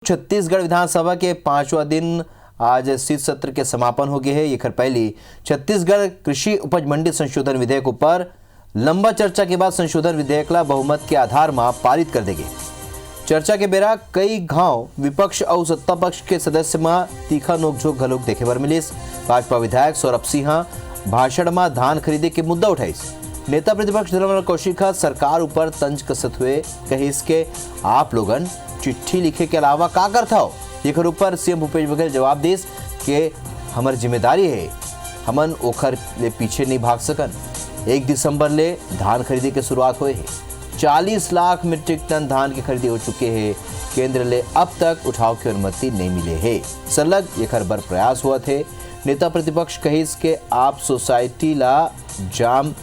छत्तीसगढ़ विधानसभा के 5वां दिन आज शीत सत्र के समापन हो गए हैं। ये खबर पहली छत्तीसगढ़ कृषि उपज मंडी संशोधन विधेयक ऊपर लंबा चर्चा के बाद संशोधन विधेयक ला बहुमत के आधार में पारित कर देंगे। चर्चा के बेरा कई घाव विपक्ष और सत्ता पक्ष के सदस्य में तीखा नोकझोंक घलोक देखे बर मिलिस। भाजपा विधायक सौरभ सिंह भाषण में धान खरीदे के मुद्दा उठाइस। नेता प्रतिपक्ष धर्मलाल कौशिक सरकार ऊपर तंज कसत हुए कहिस के आप लोगन चिट्ठी लिखे के अलावा का करता हो। एकर ऊपर सीएम भूपेश बघेल जवाब दिस के हमर जिम्मेदारी है, हमन ओखर ले पीछे नहीं भाग सकन। 1 दिसंबर ले धान खरीदी के शुरुआत हुए है। 40 लाख मीट्रिक टन धान की खरीदी हो चुके हैं। केंद्र ले अब तक उठाव की अनुमति नहीं मिले है। सरलग ये खरबर प्रयास हुआ थे। नेता प्रतिपक्ष कहिस के आप सोसाइटी ला जाम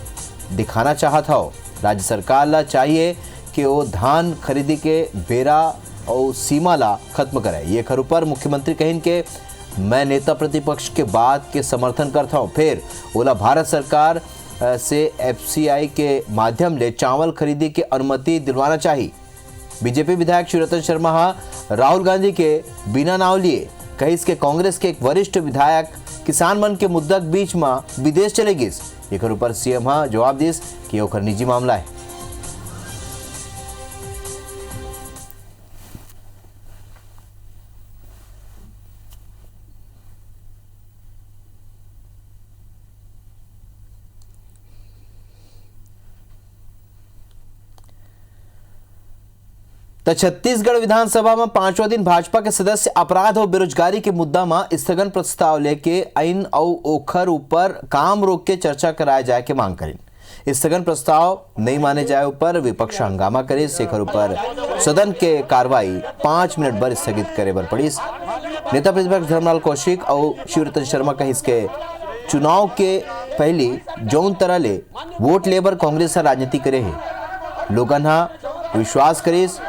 दिखाना चाहता हो। राज्य सरकार ला चाहिए कि वो धान खरीदी के बेरा और सीमा ला खत्म करे। ये खर ऊपर मुख्यमंत्री कहिन के मैं नेता प्रतिपक्ष के बात के समर्थन करता हूँ। फिर ओला भारत सरकार से एफसीआई के माध्यम ले चावल खरीदी की अनुमति दिलवाना चाहिए। बीजेपी विधायक शिवरतन शर्मा राहुल गांधी के बिना नाव लिए कहिस के कांग्रेस के एक वरिष्ठ विधायक किसान मन के मुद्दा के बीच में विदेश चले गिस। एकर ऊपर सीएम जवाब दिस कि ओकर निजी मामला है। तो छत्तीसगढ़ विधानसभा में 5वां दिन भाजपा के सदस्य अपराध और बेरोजगारी के मुद्दा में स्थगन प्रस्ताव लेके आइन और ओखर ऊपर काम रोक के चर्चा कराए जाए के मांग करें। स्थगन प्रस्ताव नहीं माने जाए ऊपर विपक्ष हंगामा करे। शेखर ऊपर सदन के कार्रवाई 5 मिनट बर स्थगित करे बर पड़ी। नेता प्रतिपक्ष धर्मलाल कौशिक और शिवरतन शर्मा कही इसके चुनाव के पहली जौन तरह ले वोट लेबर कांग्रेस राजनीति करे है। लोगन विश्वास करीस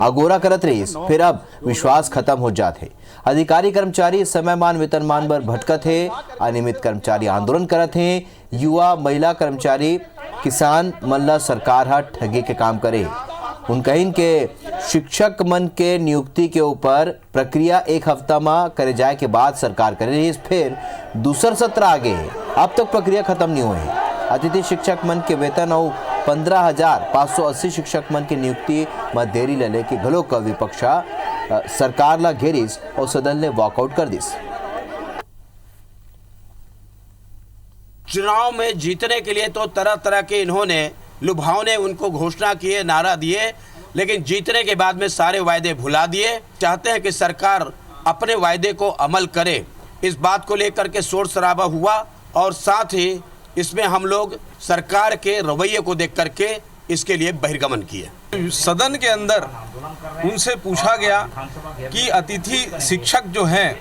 अगोरा करत रहीस, फिर अब विश्वास खत्म हो जात है। अधिकारी कर्मचारी समयमान वेतनमान पर भटकत है। अनियमित कर्मचारी आंदोलन करत हैं। युवा महिला कर्मचारी किसान मन सरकार ठगी के काम करे। उनका इनके शिक्षक मन के नियुक्ति के ऊपर प्रक्रिया 1 हफ्ता में करे जाए के बाद सरकार करे रही। फिर दूसरा सत्र आगे है, अब तक प्रक्रिया खत्म नहीं हुई है। अतिथि शिक्षक मन के वेतन और 15,580 शिक्षक मन की नियुक्ति में देरी ले के घलो का विपक्षा सरकार ला घेरिस और सदन ने वॉकआउट कर दिस। चुनाव में जीतने के लिए तो तरह तरह के इन्होंने लुभावने उनको घोषणा किए, नारा दिए, लेकिन जीतने के बाद में सारे वायदे भुला दिए। चाहते हैं कि सरकार अपने वायदे को अमल करे। इस बात को लेकर के शोर शराबा हुआ और साथ ही इसमें हम लोग सरकार के रवैये को देख करके इसके लिए बहिर्गमन किए। सदन के अंदर उनसे पूछा गया कि अतिथि शिक्षक जो हैं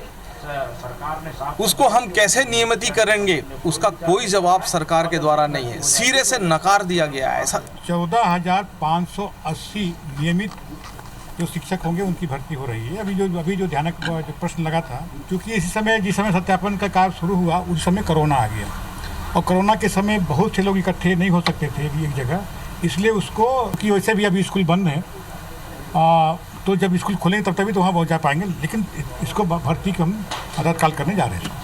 उसको हम कैसे नियमित करेंगे, उसका कोई जवाब सरकार के द्वारा नहीं है। सिरे से नकार दिया गया है। ऐसा 14,580 नियमित जो शिक्षक होंगे उनकी भर्ती हो रही है। अभी जो ध्यान प्रश्न लगा था, क्योंकि जिस समय सत्यापन का कार्य शुरू हुआ उस समय कोरोना आ गया और कोरोना के समय बहुत से लोग इकट्ठे नहीं हो सकते थे एक जगह, इसलिए उसको कि वैसे भी अभी स्कूल बंद है, तो जब स्कूल खुलेंगे तब तभी तो वहाँ पहुँच जा पाएंगे, लेकिन इसको भर्ती को हम आधारकाल करने जा रहे हैं।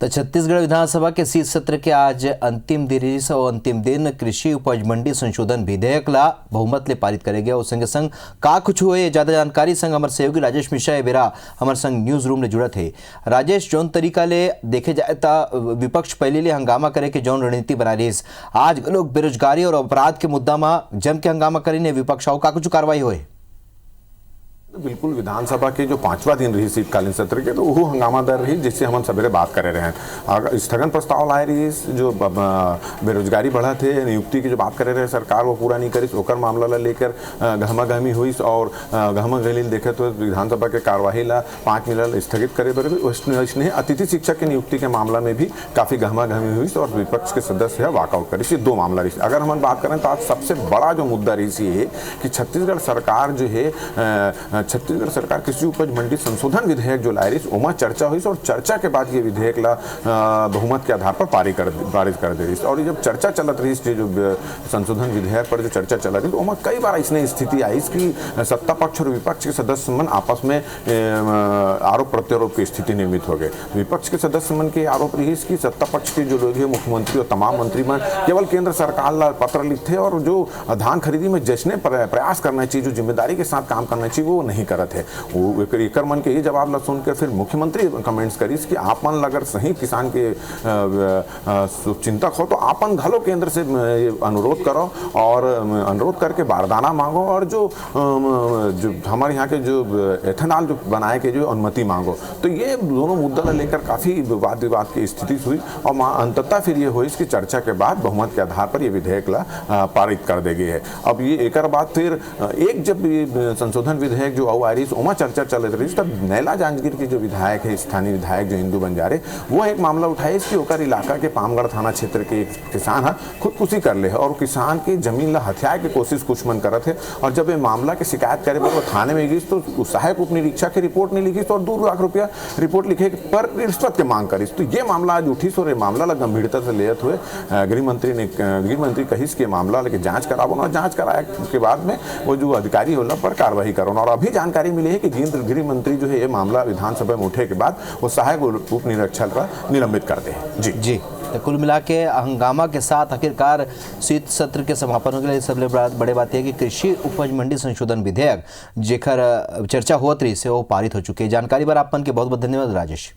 तो छत्तीसगढ़ विधानसभा के शीत सत्र के आज अंतिम दिन और अंतिम दिन कृषि उपज मंडी संशोधन विधेयक ला बहुमत ले पारित करे गया और संगे संग का कुछ हुए ज्यादा जानकारी संग हमारे सहयोगी राजेश मिश्रा ए बेरा हमारे संग न्यूज रूम ले जुड़त है। राजेश, जौन तरीका ले देखे जाए तो विपक्ष पहले ले हंगामा करे के जौन रणनीति बना रही, आज लोग बेरोजगारी और अपराध के मुद्दा में जम के हंगामा करी विपक्ष का कुछ कार्रवाई हुए। बिल्कुल, विधानसभा के जो 5वां दिन रही शीतकालीन सत्र के, तो वो हंगामादार रही जिससे हम सवेरे बात कर रहे हैं। स्थगन प्रस्ताव लाए रही, जो बेरोजगारी बढ़ा थे, नियुक्ति की जो बात कर रहे सरकार वो पूरा नहीं करी, ओकर मामला ला लेकर गहमा गहमी हुई और गहमा गहमी देखे तो विधानसभा के कार्यवाही ला 5 मिनट स्थगित करे बर उसने अतिथि शिक्षक की नियुक्ति के मामला में भी काफी गहमा गहमी हुई और विपक्ष के सदस्य वॉकआउट करे। ये 2 मामला रही। अगर हम बात करें तो आज सबसे बड़ा जो मुद्दा रही है कि छत्तीसगढ़ सरकार जो है छत्तीसगढ़ सरकार कृषि उपज मंडी संशोधन विधेयक जो लाए रही ओमा चर्चा हुई और चर्चा के बाद ये विधेयक ला बहुमत के आधार पर पारित कर दे रही। और जब चर्चा चलत रही जो संशोधन विधेयक पर जो चर्चा चल रही तो ओमा कई बार इसने स्थिति आई कि सत्ता पक्ष और विपक्ष के सदस्य मन आपस में आरोप प्रत्यारोप की स्थिति निर्मित हो गई। विपक्ष के सदस्य मन के आरोप रही कि सत्ता पक्ष के जो लोग हैं मुख्यमंत्री और तमाम मंत्री मन केवल केंद्र सरकार ला पत्र लिखते और जो धान खरीदी में जश्ने प्रयास करना चाहिए, जो जिम्मेदारी के साथ काम करना चाहिए वो नहीं करत है। वो एक मन के ये जवाब ला सुनकर फिर मुख्यमंत्री कमेंट्स करीस कि आप मन अगर सही किसान के चिंतक हो तो आपन घलो केंद्र से अनुरोध करो और अनुरोध करके बारदाना मांगो और जो हमारे यहाँ के जो एथेनॉल जो बनाए के जो अनुमति मांगो। तो ये दोनों मुद्दा लेकर काफी वाद विवाद की स्थिति हुई और अंततः फिर ये हुई इसकी चर्चा के बाद बहुमत के आधार पर ये विधेयक ला पारित कर दे गई है। अब ये एक बाद फिर एक जब ये संशोधन विधेयक जो आ रही ओमा चर्चा चल रही तब नैला जांजगीर के जो विधायक है, स्थानीय विधायक जो इंदू बंजारे, वो एक मामला उठाए कि ओकर इलाका के पामगढ़ थाना क्षेत्र के एक किसान है खुदकुशी कर ले है और किसान की जमीन ला हथियाए के कोशिश कुछ मन करत है। और जब ये मामला की शिकायत करे पर वो थाने में गई तो सहायक उप निरीक्षक की रिपोर्ट नहीं लिखी और 2 लाख रुपया रिपोर्ट लिखे पर रिश्वत के मांग करी। तो ये मामला आज उठी और ये मामला ला गंभीरता से लेते हुए गृह मंत्री कहिस के मामला लेके जांच कराबो और जांच कराए के बाद में वो जो अधिकारी होला पर कार्रवाई करो। और अभी जानकारी मिली है कि गृह मंत्री जो है ये मामला विधानसभा में उठे के बाद वो सहायक उप निरीक्षक का निलंबित कर दे। जी तो कुल मिला के हंगामा के साथ आखिरकार शीत सत्र के समापन के लिए सबसे बड़े बात है कि कृषि उपज मंडी संशोधन विधेयक जेकर चर्चा होत रही से वो पारित हो चुके। जानकारी पर आपन के बहुत बहुत धन्यवाद राजेश।